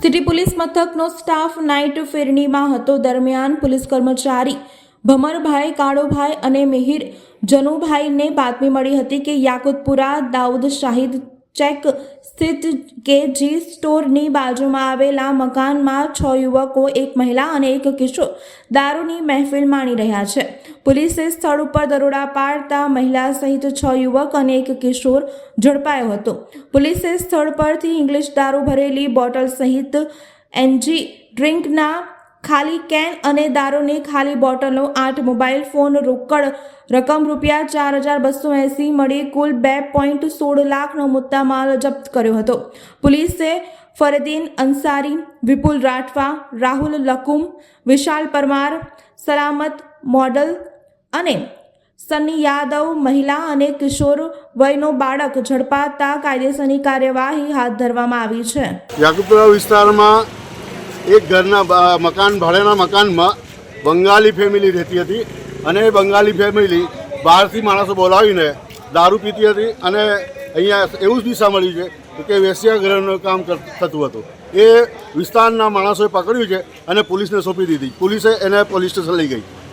City police મથકનો staff night ફેરણીમાં હતો દરમિયાન police કર્મચારી ભમરભાઈ કાળુભાઈ અને મિહિર જનુભાઈને બાતમી મળી હતી કે યાકુતપુરા દાઉદ શાહિદ ચેક સ્થિત કેજી સ્ટોરની બાજુમાં આવેલા મકાનમાં 6 યુવકો, એક મહિલા અને એક કિશોર દારૂની મહેફિલ માણી રહ્યા છે। પોલીસે સ્થળ ઉપર દરોડા પાડતા મહિલા સહિત 6 યુવક અને એક કિશોર ઝડપાયો હતો। પોલીસે સ્થળ પરથી ઇંગ્લિશ દારૂ ભરેલી બોટલ સહિત એનર્જી ડ્રિંકના ખાલી કેન અને દારૂની ખાલી બોટલો, 8 મોબાઈલ ફોન, રોકડ રકમ ₹4,280 મળી કુલ 2.16 લાખનો મુદ્દામાલ જપ્ત કર્યો હતો। પોલીસે ફરદીન અંસારી, વિપુલ રાઠવા, રાહુલ લકુમ, વિશાલ પરમાર, સલામત મોડલ અને સની યાદવ મહિલા અને કિશોર વયનો બાળક ઝડપાતા કાયદેસરની કાર્યવાહી હાથ ધરવામાં આવી છે। યાકુતપુરા વિસ્તારમાં એક ઘરના મકાન ભાડાના મકાનમાં બંગાળી ફેમિલી રહેતી હતી અને એ બંગાળી ફેમિલી બહારથી માણસો બોલાવીને દારૂ પીતી હતી અને અહીંયા એવું જ દિશા મળ્યું છે કે વેશ્યાગૃહનું કામ થતું હતું। એ વિસ્તારના માણસોએ પકડ્યું છે અને પોલીસને સોંપી દીધી। પોલીસે એને પોલીસ સ્ટેશન લઈ ગઈ।